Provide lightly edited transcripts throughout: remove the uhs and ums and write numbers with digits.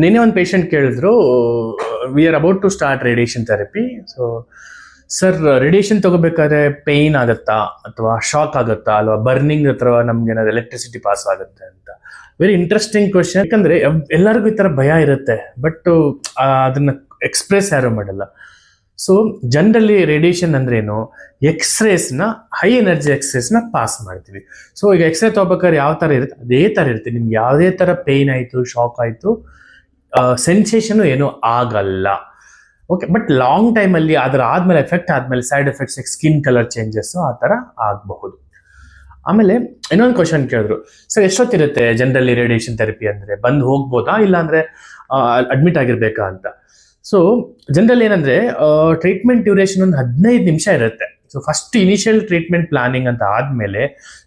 ನಿನ್ನೆ ಒಂದು ಪೇಷಂಟ್ ಕೇಳಿದ್ರು, we are about to start radiation therapy. So sir, radiation ತಗೋಬೇಕಾದ್ರೆ ಪೇಯ್ನ್ ಆಗುತ್ತಾ ಅಥವಾ ಶಾಕ್ ಆಗುತ್ತಾ ಅಲ್ವಾ, ಬರ್ನಿಂಗ್ ಅಥವಾ ನಮ್ಗೆ ಏನಾದ್ರು ಎಲೆಕ್ಟ್ರಿಸಿಟಿ ಪಾಸ್ ಆಗುತ್ತೆ ಅಂತ. Very interesting question. ಯಾಕಂದ್ರೆ ಎಲ್ಲರಿಗೂ ಈ ಥರ ಭಯ ಇರುತ್ತೆ, ಬಟ್ ಅದನ್ನ ಎಕ್ಸ್ಪ್ರೆಸ್ ಯಾರು ಮಾಡಲ್ಲ. ಸೊ ಜನರಲಿ ರೇಡಿಯೇಷನ್ ಅಂದ್ರೇನು, ಎಕ್ಸ್ರೇಸ್ನ ಹೈ ಎನರ್ಜಿ ಎಕ್ಸ್ರೇಸ್ನ ಪಾಸ್ ಮಾಡ್ತೀವಿ. ಸೊ ಈಗ ಎಕ್ಸ್ರೇ ತಗೋಬೇಕಾದ್ರೆ ಯಾವ ಥರ ಇರುತ್ತೆ ಅದೇ ಥರ ಇರುತ್ತೆ. ನಿಮ್ಗೆ ಯಾವುದೇ ಥರ ಪೇಯ್ನ್ ಆಯಿತು, ಶಾಕ್ ಆಯಿತು, ಸೆನ್ಸೇಷನು ಏನೂ ಆಗಲ್ಲ. ಓಕೆ, ಬಟ್ ಲಾಂಗ್ ಟೈಮಲ್ಲಿ ಅದರ ಆದ್ಮೇಲೆ ಎಫೆಕ್ಟ್ ಆದ್ಮೇಲೆ side effects, skin colour changes ಆ ಥರ ಆಗಬಹುದು. ಆಮೇಲೆ ಇನ್ನೊಂದು ಕ್ವಶನ್ ಕೇಳಿದ್ರು, ಸರ್ ಎಷ್ಟೊತ್ತಿರುತ್ತೆ ಜನರಲಿ ರೇಡಿಯೇಷನ್ ಥೆರಪಿ ಅಂದರೆ, ಬಂದು ಹೋಗ್ಬೋದಾ ಇಲ್ಲ ಅಂದರೆ ಅಡ್ಮಿಟ್ ಆಗಿರ್ಬೇಕಾ ಅಂತ. ಸೊ ಜನರಲ್ ಏನಂದ್ರೆ ಟ್ರೀಟ್ಮೆಂಟ್ ಡ್ಯೂರೇಷನ್ ಒಂದು 15 ನಿಮಿಷ ಇರುತ್ತೆ. So first initial treatment planning ಅಂತ ಆದಮೇಲೆ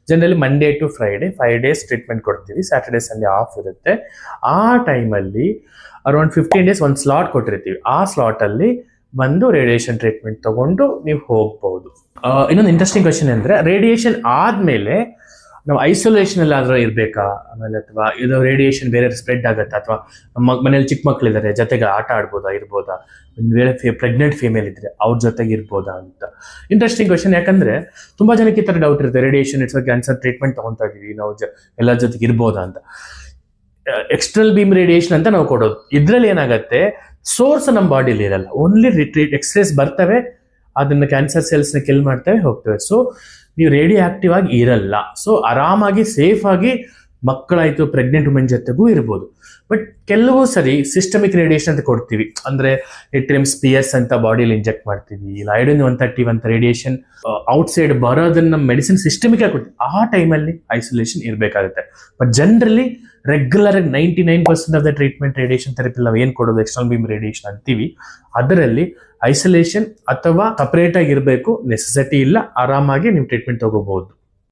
generally Monday to Friday 5 days treatment ಕೊಡ್ತೀವಿ. ಸ್ಯಾಟರ್ಡೇ ಸಂಡೇ ಆಫ್ ಇರುತ್ತೆ. ಆ ಟೈಮಲ್ಲಿ ಅರೌಂಡ್ 15 ಡೇಸ್ ಒಂದು ಸ್ಲಾಟ್ ಕೊಟ್ಟಿರ್ತೀವಿ. ಆ ಸ್ಲಾಟಲ್ಲಿ ಬಂದು ರೇಡಿಯೇಷನ್ ಟ್ರೀಟ್ಮೆಂಟ್ ತಗೊಂಡು ನೀವು ಹೋಗ್ಬೋದು. ಇನ್ನೊಂದು ಇಂಟ್ರೆಸ್ಟಿಂಗ್ ಕ್ವಶನ್ ಅಂದರೆ, ರೇಡಿಯೇಷನ್ ಆದಮೇಲೆ ನಾವು ಐಸೋಲೇಷನ್ ಎಲ್ಲಾದ್ರೂ ಇರಬೇಕಾ, ಆಮೇಲೆ ಅಥವಾ ಇದು ರೇಡಿಯೇಷನ್ ಬೇರೆ ಸ್ಪ್ರೆಡ್ ಆಗುತ್ತಾ, ಅಥವಾ ಮನೇಲಿ ಚಿಕ್ಕ ಮಕ್ಕಳಿದ್ದಾರೆ ಜೊತೆಗೆ ಆಟ ಆಡ್ಬೋದಾ, ಇರ್ಬೋದಾ, ಒಂದು ವೇಳೆ ಪ್ರೆಗ್ನೆಂಟ್ ಫೀಮೇಲ್ ಇದ್ರೆ ಅವ್ರ ಜೊತೆಗೆ ಇರ್ಬೋದಾ ಅಂತ. Interesting question. ಯಾಕಂದ್ರೆ ತುಂಬಾ ಜನಕ್ಕೆ ಈ ಥರ ಡೌಟ್ ಇರುತ್ತೆ, ರೇಡಿಯೇಷನ್ ಇಟ್ಸ್ ಕ್ಯಾನ್ಸರ್ ಟ್ರೀಟ್ಮೆಂಟ್ ತಗೊತಾ ಇದೀವಿ ನಾವು, ಎಲ್ಲರ ಜೊತೆಗೆ ಇರ್ಬೋದಾ ಅಂತ. ಎಕ್ಸ್ಟರ್ನಲ್ ಬೀಮ್ ರೇಡಿಯೇಷನ್ ಅಂತ ನಾವು ಕೊಡೋದು. ಇದ್ರಲ್ಲಿ ಏನಾಗುತ್ತೆ, ಸೋರ್ಸ್ ನಮ್ಮ ಬಾಡಿಲಿ ಇರಲ್ಲ, ಓನ್ಲಿ ಎಕ್ಸ್ರೇಸ್ ಬರ್ತವೆ, ಅದನ್ನ ಕ್ಯಾನ್ಸರ್ ಸೆಲ್ಸ್ ನ ಕಿಲ್ ಮಾಡ್ತವೆ, ಹೋಗ್ತವೆ. ಸೊ ನೀವು ರೇಡಿಯೋ ಆಕ್ಟಿವ್ ಆಗಿ ಇರಲ್ಲ. ಸೊ ಆರಾಮಾಗಿ ಸೇಫ್ ಆಗಿ ಮಕ್ಕಳಾಯ್ತು, ಪ್ರೆಗ್ನೆಂಟ್ ವುಮೆನ್ ಜೊತೆಗೂ ಇರ್ಬೋದು. ಬಟ್ ಕೆಲವು ಸರಿ ಸಿಸ್ಟಮಿಕ್ ರೇಡಿಯೇಷನ್ ಅಂತ ಕೊಡ್ತೀವಿ, ಅಂದ್ರೆ ಎಟ್ರಿಯಮ್ಸ್ ಪಿಯರ್ಸ್ ಅಂತ ಬಾಡಿಯಲ್ಲಿ ಇಂಜೆಕ್ಟ್ ಮಾಡ್ತೀವಿ, ಇಲ್ಲ ಐಡನ್ 130 ಅಂತ ರೇಡಿಯೇಷನ್ ಔಟ್ಸೈಡ್ ಬರೋದನ್ನ ಮೆಡಿಸಿನ್ ಸಿಸ್ಟಮಿಕ್ ಆಗಿ ಕೊಡ್ತೀವಿ. ಆ ಟೈಮಲ್ಲಿ ಐಸೋಲೇಷನ್ ಇರಬೇಕಾಗುತ್ತೆ. ಬಟ್ ಜನರಲಿ ರೆಗ್ಯುಲರ್ ಆಗಿ 99% of the treatment radiation therapy ನಾವು ಏನು ಕೊಡೋದು ಎಕ್ಸ್ಟರ್ನಲ್ ಬೀಮ್ ರೇಡಿಯೇಷನ್ ಅಂತೀವಿ, ಅದರಲ್ಲಿ ಐಸೋಲೇಷನ್ ಅಥವಾ ಸಪರೇಟ್ ಆಗಿ ಇರಬೇಕು ನೆಸೆಸಿಟಿ ಇಲ್ಲ, ಆರಾಮಾಗಿ ನೀವು ಟ್ರೀಟ್ಮೆಂಟ್ ತಗೋಬಹುದು.